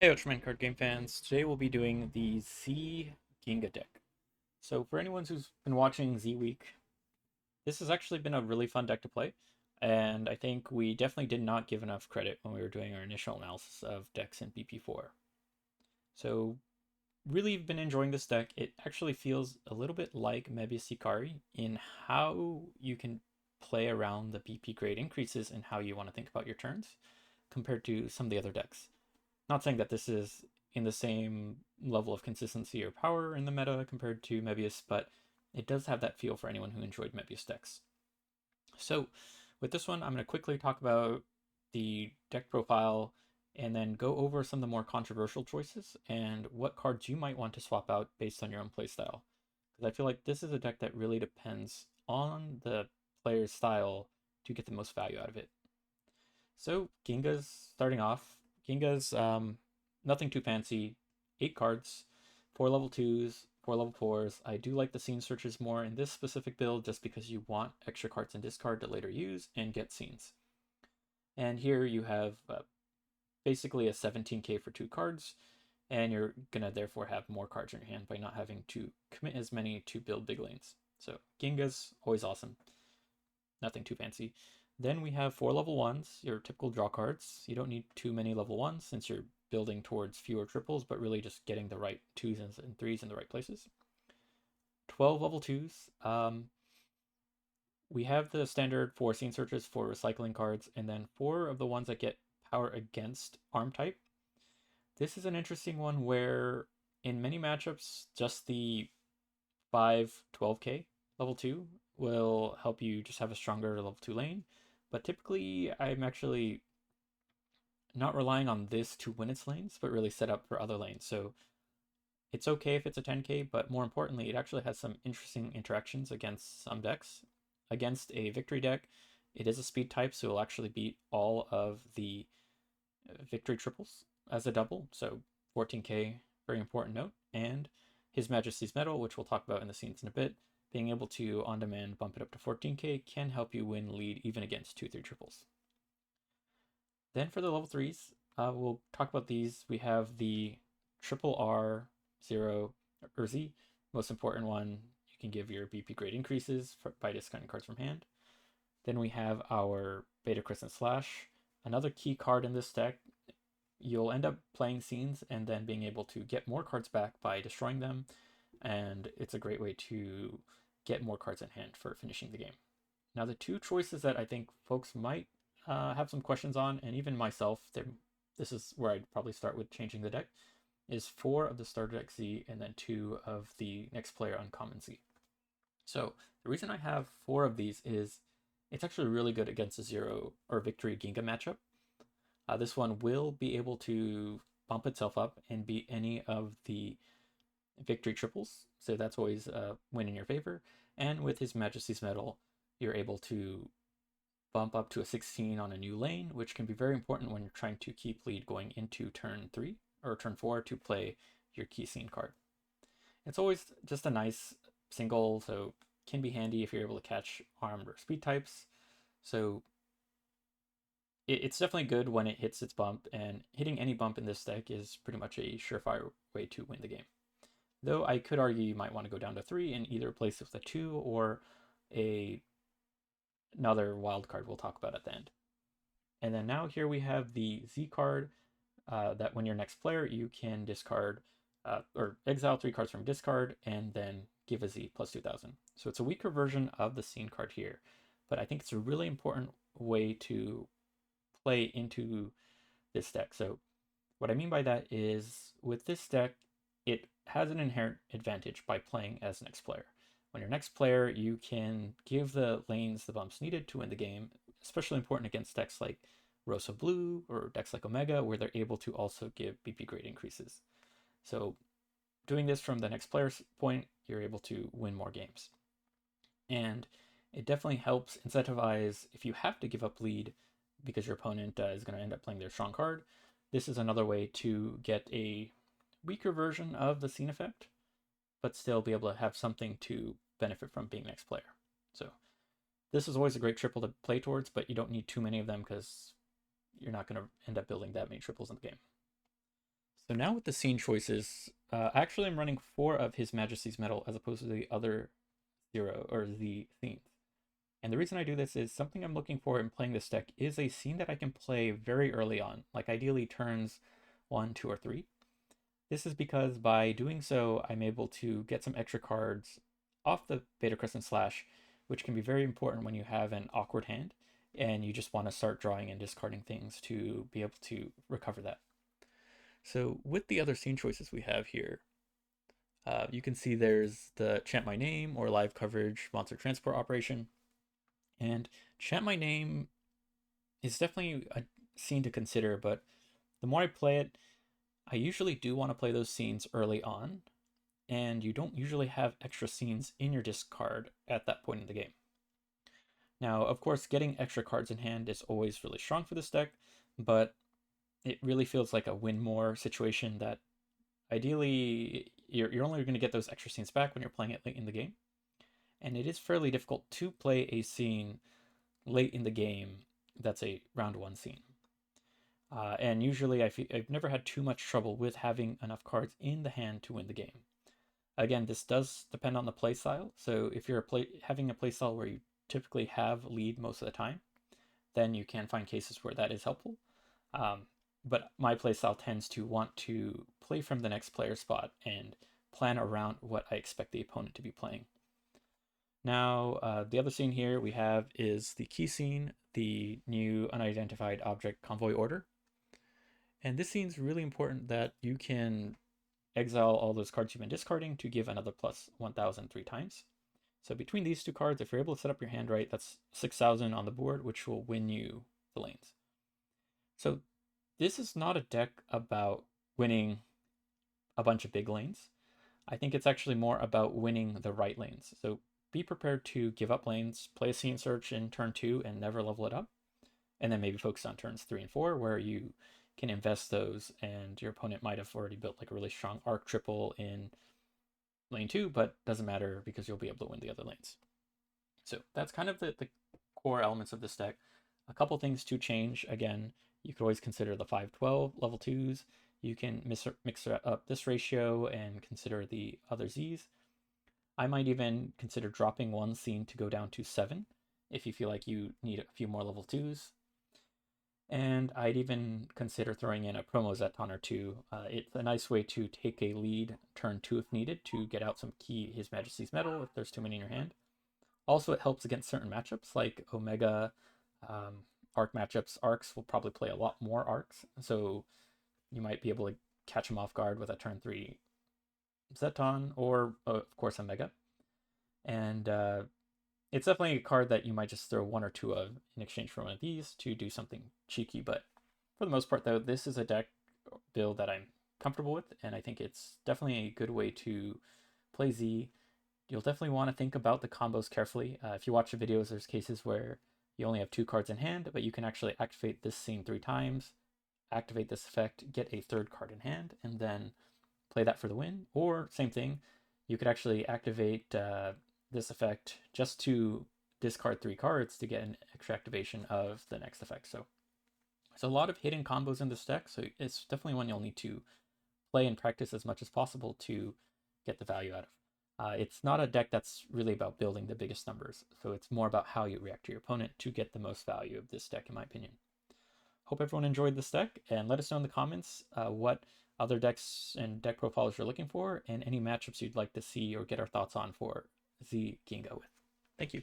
Hey Ultraman Card Game fans, today we'll be doing the Z Ginga deck. So for anyone who's been watching Z Week, this has actually been a really fun deck to play, and I think we definitely did not give enough credit when we were doing our initial analysis of decks in BP4. So really been enjoying this deck. It actually feels a little bit like Mebius Hikari in how you can play around the BP grade increases and how you want to think about your turns compared to some of the other decks. Not saying that this is in the same level of consistency or power in the meta compared to Mebius, but it does have that feel for anyone who enjoyed Mebius decks. So with this one, I'm going to quickly talk about the deck profile and then go over some of the more controversial choices and what cards you might want to swap out based on your own playstyle. Because I feel like this is a deck that really depends on the player's style to get the most value out of it. So Ginga's starting off. Ginga's nothing too fancy. 8 cards, 4 level 2s, 4 level 4s. I do like the scene searches more in this specific build just because you want extra cards in discard to later use and get scenes. And here you have basically a 17k for 2 cards, and you're gonna therefore have more cards in your hand by not having to commit as many to build big lanes. So Ginga's always awesome. Nothing too fancy. Then we have 4 level 1s, your typical draw cards. You don't need too many level 1s since you're building towards fewer triples, but really just getting the right 2s and 3s in the right places. 12 level 2s. We have the standard 4 scene searches for recycling cards, and then 4 of the ones that get power against arm type. This is an interesting one where in many matchups, just the 5 12k level 2 will help you just have a stronger level 2 lane. But typically, I'm actually not relying on this to win its lanes, but really set up for other lanes. So it's okay if it's a 10k, but more importantly, it actually has some interesting interactions against some decks. Against a victory deck, it is a speed type, so it'll actually beat all of the victory triples as a double. So 14k, very important note. And His Majesty's Medal, which we'll talk about in the scenes in a bit, being able to on demand bump it up to 14k can help you win lead even against 2-3 triples. Then for the level 3s, we'll talk about these. We have the triple R 0 or Z, most important one. You can give your BP grade increases by discounting cards from hand. Then we have our Beta Crescent Slash, another key card in this deck. You'll end up playing scenes and then being able to get more cards back by destroying them, and it's a great way to get more cards in hand for finishing the game. Now, the two choices that I think folks might have some questions on, and even myself, this is where I'd probably start with changing the deck, is 4 of the starter deck Z and then 2 of the next player uncommon Z. So the reason I have 4 of these is it's actually really good against a 0 or victory Ginga matchup. This one will be able to bump itself up and beat any of the victory triples, so that's always a win in your favor. And with His Majesty's Medal, you're able to bump up to a 16 on a new lane, which can be very important when you're trying to keep lead going into turn 3 or turn 4 to play your key scene card. It's always just a nice single, so can be handy if you're able to catch armed or speed types. So it's definitely good when it hits its bump, and hitting any bump in this deck is pretty much a surefire way to win the game. Though I could argue you might want to go down to 3 and either place with a 2 or another wild card we'll talk about at the end. And then now here we have the Z card that when you're next player, you can discard or exile 3 cards from discard and then give a Z plus 2000. So it's a weaker version of the scene card here, but I think it's a really important way to play into this deck. So what I mean by that is with this deck, it has an inherent advantage by playing as next player. When you're next player, you can give the lanes the bumps needed to win the game, especially important against decks like Rosa Blue or decks like Omega, where they're able to also give BP grade increases. So doing this from the next player's point, you're able to win more games. And it definitely helps incentivize if you have to give up lead because your opponent is going to end up playing their strong card. This is another way to get a weaker version of the scene effect, but still be able to have something to benefit from being next player. So this is always a great triple to play towards, but you don't need too many of them because you're not going to end up building that many triples in the game. So now with the scene choices, actually I'm running 4 of His Majesty's Medal as opposed to the other 0 or the themes. And the reason I do this is something I'm looking for in playing this deck is a scene that I can play very early on, like ideally turns 1, 2, or 3. This is because by doing so, I'm able to get some extra cards off the Beta Crescent Slash, which can be very important when you have an awkward hand and you just want to start drawing and discarding things to be able to recover that. So with the other scene choices we have here, you can see there's the Chant My Name or Live Coverage Monster Transport Operation. And Chant My Name is definitely a scene to consider, but the more I play it, I usually do want to play those scenes early on, and you don't usually have extra scenes in your discard at that point in the game. Now, of course, getting extra cards in hand is always really strong for this deck, but it really feels like a win more situation that ideally you're only going to get those extra scenes back when you're playing it late in the game. And it is fairly difficult to play a scene late in the game that's a round 1 scene. And usually I've never had too much trouble with having enough cards in the hand to win the game. Again, this does depend on the playstyle. So if you're having a playstyle where you typically have lead most of the time, then you can find cases where that is helpful. But my playstyle tends to want to play from the next player spot and plan around what I expect the opponent to be playing. Now, the other scene here we have is the key scene, the new unidentified object convoy order. And this scene's really important that you can exile all those cards you've been discarding to give another plus 1,000 3 times. So between these 2 cards, if you're able to set up your hand right, that's 6,000 on the board, which will win you the lanes. So this is not a deck about winning a bunch of big lanes. I think it's actually more about winning the right lanes. So be prepared to give up lanes, play a scene search in turn 2 and never level it up. And then maybe focus on turns 3 and 4 where you can invest those and your opponent might have already built like a really strong arc triple in lane 2, but doesn't matter because you'll be able to win the other lanes. So that's kind of the core elements of this deck. A couple things to change. Again, you could always consider the 5-12 level 2s. You can mix up this ratio and consider the other Zs. I might even consider dropping 1 scene to go down to 7 if you feel like you need a few more level 2s. And I'd even consider throwing in a promo Zeton or 2. It's a nice way to take a lead turn 2 if needed to get out some key His Majesty's Medal if there's too many in your hand. Also, it helps against certain matchups like Omega arc matchups. Arcs will probably play a lot more arcs, so you might be able to catch them off guard with a turn 3 Zeton or, of course, Omega. And it's definitely a card that you might just throw 1 or 2 of in exchange for one of these to do something cheeky. But for the most part, though, this is a deck build that I'm comfortable with, and I think it's definitely a good way to play Z. You'll definitely want to think about the combos carefully. If you watch the videos, there's cases where you only have 2 cards in hand, but you can actually activate this scene 3 times, activate this effect, get a 3rd card in hand, and then play that for the win. Or, same thing, you could actually activate this effect just to discard 3 cards to get an extra activation of the next effect. So there's a lot of hidden combos in this deck, so it's definitely one you'll need to play and practice as much as possible to get the value out of. It's not a deck that's really about building the biggest numbers, so it's more about how you react to your opponent to get the most value of this deck, in my opinion. Hope everyone enjoyed this deck, and let us know in the comments what other decks and deck profiles you're looking for, and any matchups you'd like to see or get our thoughts on for Z Ginga with. Thank you.